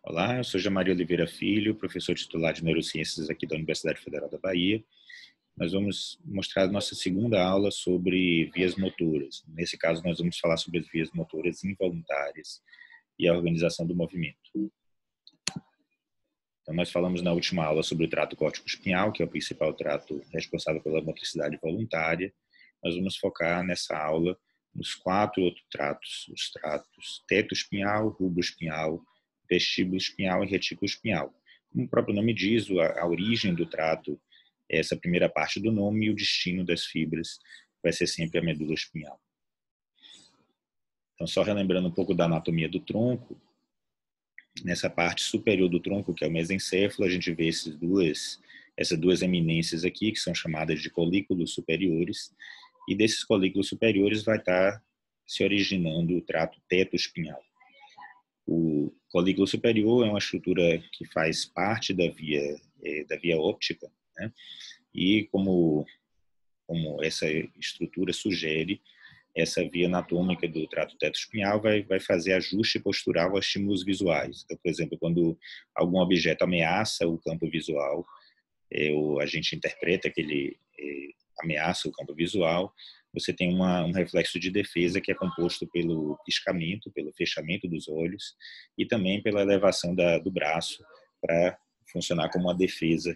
Olá, eu sou Jamaria Oliveira Filho, professor titular de Neurociências aqui da Universidade Federal da Bahia. Nós vamos mostrar a nossa segunda aula sobre vias motoras. Nesse caso, nós vamos falar sobre as vias motoras involuntárias e a organização do movimento. Então, nós falamos na última aula sobre o trato córtico-espinhal, que é o principal trato responsável pela motricidade voluntária. Nós vamos focar nessa aula nos 4 outros tratos, os tratos teto-espinhal, rubro-espinhal, vestíbulo-espinhal e retículo-espinhal. Como o próprio nome diz, a origem do trato é essa primeira parte do nome e o destino das fibras vai ser sempre a medula espinhal. Então, só relembrando um pouco da anatomia do tronco, nessa parte superior do tronco, que é o mesencéfalo, a gente vê essas duas eminências aqui, que são chamadas de colículos superiores, e desses colículos superiores vai estar se originando o trato teto-espinhal. O colículo superior é uma estrutura que faz parte da via óptica, né? E como essa estrutura sugere, essa via anatômica do trato teto-espinhal vai fazer ajuste postural a estímulos visuais. Então, por exemplo, quando algum objeto ameaça o campo visual, a gente interpreta que ele ameaça o campo visual, você tem um reflexo de defesa que é composto pelo piscamento, pelo fechamento dos olhos e também pela elevação do braço para funcionar como uma defesa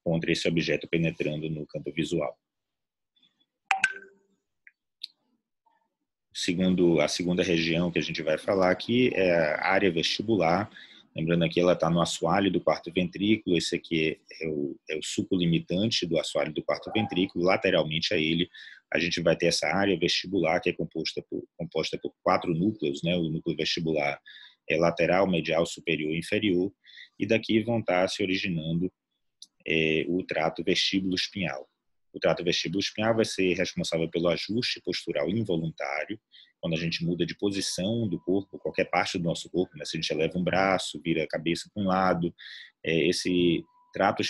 contra esse objeto penetrando no campo visual. A segunda região que a gente vai falar aqui é a área vestibular. Lembrando aqui, ela está no assoalho do quarto ventrículo. Esse aqui é o suco limitante do assoalho do quarto ventrículo. Lateralmente a ele, a gente vai ter essa área vestibular, que é composta por 4 núcleos, né? O núcleo vestibular é lateral, medial, superior e inferior. E daqui vão estar se originando o trato vestíbulo-espinhal. O trato vestíbulo-espinhal vai ser responsável pelo ajuste postural involuntário, quando a gente muda de posição do corpo, qualquer parte do nosso corpo, né? Se a gente eleva um braço, vira a cabeça para um lado, esse trato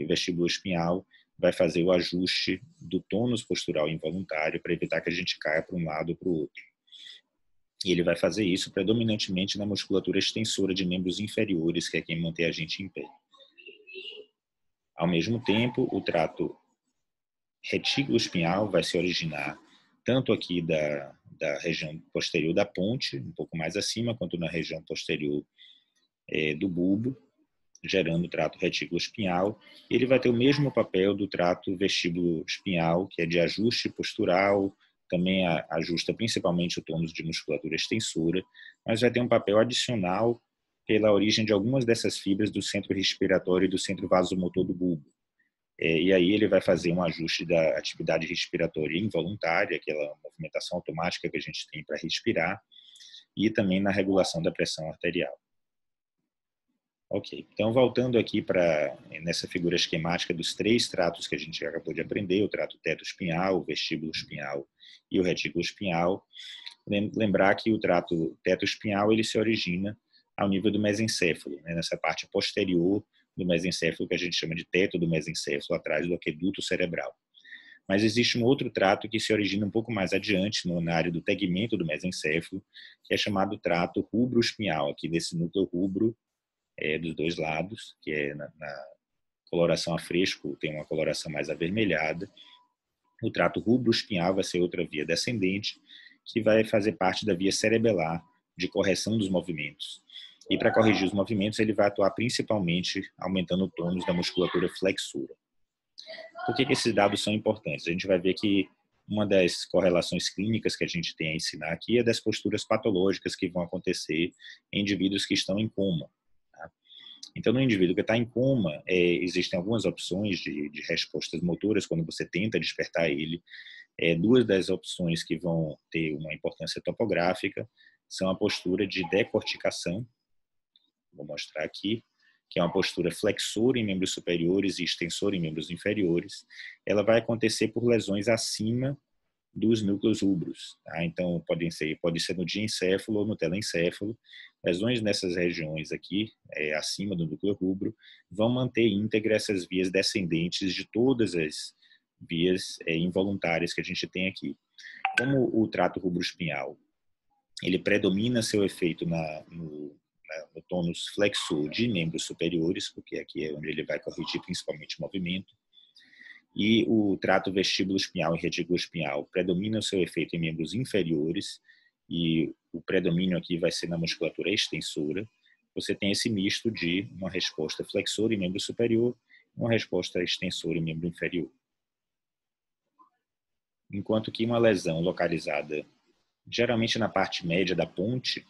vestíbulo-espinhal vai fazer o ajuste do tônus postural involuntário para evitar que a gente caia para um lado ou para o outro. E ele vai fazer isso predominantemente na musculatura extensora de membros inferiores, que é quem mantém a gente em pé. Ao mesmo tempo, o trato retículo espinhal vai se originar tanto aqui da região posterior da ponte, um pouco mais acima, quanto na região posterior do bulbo, gerando o trato retículo espinhal. Ele vai ter o mesmo papel do trato vestíbulo espinhal, que é de ajuste postural, também ajusta principalmente o tônus de musculatura extensora, mas vai ter um papel adicional pela origem de algumas dessas fibras do centro respiratório e do centro vasomotor do bulbo. E aí ele vai fazer um ajuste da atividade respiratória involuntária, aquela movimentação automática que a gente tem para respirar, e também na regulação da pressão arterial. Ok, então voltando aqui nessa figura esquemática dos 3 tratos que a gente acabou de aprender, o trato teto-espinhal, o vestíbulo espinhal e o retículo espinhal, lembrar que o trato teto-espinhal ele se origina ao nível do mesencéfalo, né, nessa parte posterior do mesencéfalo, que a gente chama de teto do mesencéfalo, atrás do aqueduto cerebral. Mas existe um outro trato que se origina um pouco mais adiante, na área do tegmento do mesencéfalo, que é chamado trato rubro-espinhal, aqui desse núcleo rubro dos 2 lados, que é na coloração a fresco, tem uma coloração mais avermelhada. O trato rubro-espinhal vai ser outra via descendente, que vai fazer parte da via cerebelar de correção dos movimentos. E para corrigir os movimentos, ele vai atuar principalmente aumentando o tônus da musculatura flexora. Por que esses dados são importantes? A gente vai ver que uma das correlações clínicas que a gente tem a ensinar aqui é das posturas patológicas que vão acontecer em indivíduos que estão em coma. Tá? Então, no indivíduo que está em coma, existem algumas opções de respostas motoras quando você tenta despertar ele. 2 das opções que vão ter uma importância topográfica são a postura de decorticação, vou mostrar aqui, que é uma postura flexora em membros superiores e extensora em membros inferiores. Ela vai acontecer por lesões acima dos núcleos rubros. Tá? Então, pode ser no diencéfalo ou no telencéfalo. Lesões nessas regiões aqui, acima do núcleo rubro, vão manter íntegra essas vias descendentes de todas as vias involuntárias que a gente tem aqui. Como o trato rubro-espinhal ele predomina seu efeito no tônus flexor de membros superiores, porque aqui é onde ele vai corrigir principalmente o movimento, e o trato vestíbulo-espinhal e retículo-espinhal predomina o seu efeito em membros inferiores, e o predomínio aqui vai ser na musculatura extensora. Você tem esse misto de uma resposta flexora em membro superior e uma resposta extensora em membro inferior. Enquanto que uma lesão localizada geralmente na parte média da ponte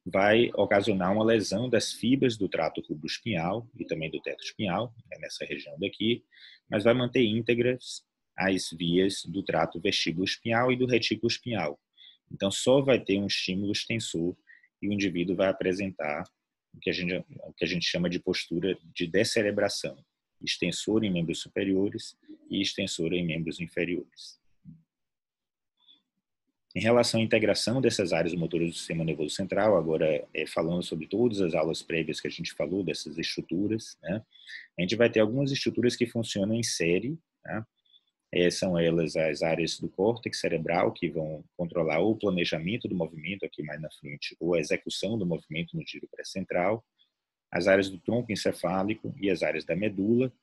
vai ocasionar uma lesão das fibras do trato rubroespinhal e também do teto espinhal, nessa região daqui, mas vai manter íntegras as vias do trato vestíbulo-espinhal e do retículo espinhal. Então, só vai ter um estímulo extensor e o indivíduo vai apresentar o que a gente chama de postura de descerebração, extensor em membros superiores e extensor em membros inferiores. Em relação à integração dessas áreas motoras do sistema nervoso central, agora falando sobre todas as aulas prévias que a gente falou, dessas estruturas, né? A gente vai ter algumas estruturas que funcionam em série, tá? São elas as áreas do córtex cerebral, que vão controlar ou o planejamento do movimento, aqui mais na frente, ou a execução do movimento no giro pré-central, as áreas do tronco encefálico e as áreas da medula,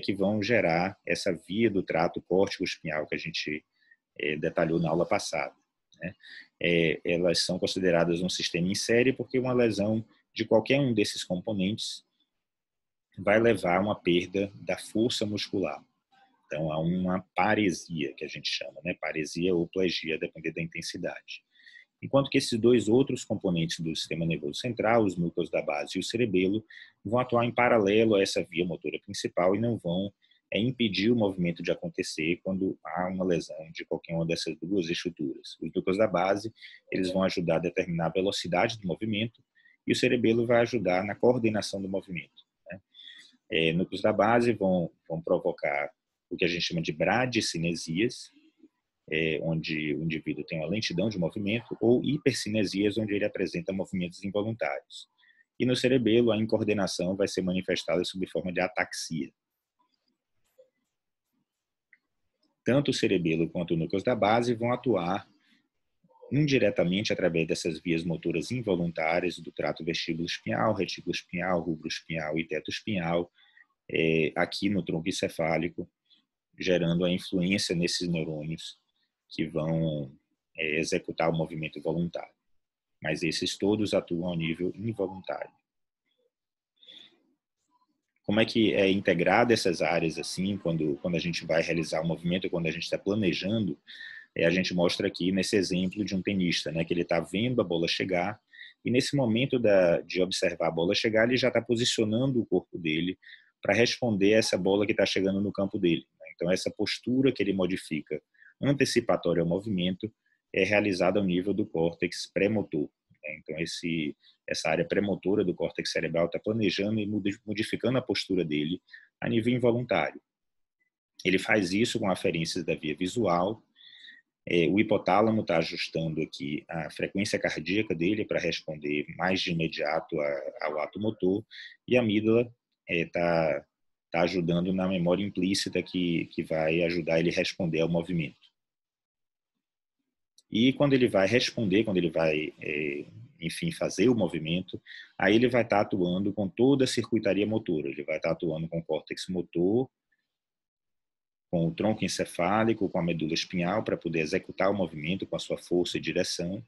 que vão gerar essa via do trato córtico-espinhal que a gente detalhou na aula passada. Né? Elas são consideradas um sistema em série porque uma lesão de qualquer um desses componentes vai levar a uma perda da força muscular. Então, há uma paresia, que a gente chama, né? Paresia ou plegia, dependendo da intensidade. Enquanto que esses dois outros componentes do sistema nervoso central, os núcleos da base e o cerebelo, vão atuar em paralelo a essa via motora principal e não vão impedir o movimento de acontecer quando há uma lesão de qualquer uma dessas duas estruturas. Os núcleos da base, eles vão ajudar a determinar a velocidade do movimento e o cerebelo vai ajudar na coordenação do movimento. Né? Núcleos da base vão provocar o que a gente chama de bradicinesias, onde o indivíduo tem uma lentidão de movimento, ou hipercinesias, onde ele apresenta movimentos involuntários. E no cerebelo, a incoordenação vai ser manifestada sob forma de ataxia. Tanto o cerebelo quanto os núcleos da base vão atuar indiretamente através dessas vias motoras involuntárias do trato vestíbulo-espinhal, retículo espinhal, rubro-espinhal e teto espinhal, aqui no tronco encefálico, gerando a influência nesses neurônios que vão executar o movimento voluntário. Mas esses todos atuam ao nível involuntário. Como é que é integrada essas áreas assim, quando a gente vai realizar o movimento, quando a gente está planejando, a gente mostra aqui nesse exemplo de um tenista, né, que ele está vendo a bola chegar e nesse momento de observar a bola chegar, ele já está posicionando o corpo dele para responder a essa bola que está chegando no campo dele. Então, essa postura que ele modifica antecipatória ao movimento é realizada ao nível do córtex pré-motor. Então, essa área pré-motora do córtex cerebral está planejando e modificando a postura dele a nível involuntário. Ele faz isso com aferências da via visual. O hipotálamo está ajustando aqui a frequência cardíaca dele para responder mais de imediato ao ato motor. E a amígdala está ajudando na memória implícita que vai ajudar ele a responder ao movimento. E quando ele vai responder, quando ele vai, enfim, fazer o movimento, aí ele vai estar atuando com toda a circuitaria motora. Ele vai estar atuando com o córtex motor, com o tronco encefálico, com a medula espinhal, para poder executar o movimento com a sua força e direção.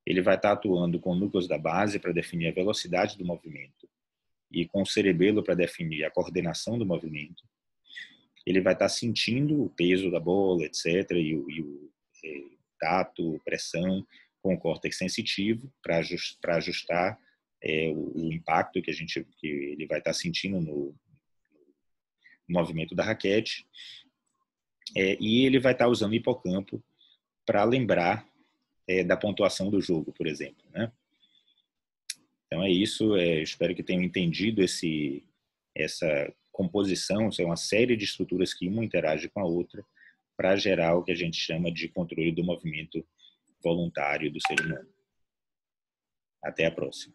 Ele vai estar atuando com núcleos da base para definir a velocidade do movimento e com o cerebelo para definir a coordenação do movimento. Ele vai estar sentindo o peso da bola, etc., e o tato, pressão, com o córtex sensitivo para ajustar o impacto que ele vai estar sentindo no movimento da raquete. E ele vai estar usando o hipocampo para lembrar da pontuação do jogo, por exemplo, né? Então é isso, espero que tenham entendido essa composição, é uma série de estruturas que uma interage com a outra para gerar o que a gente chama de controle do movimento voluntário do ser humano. Até a próxima.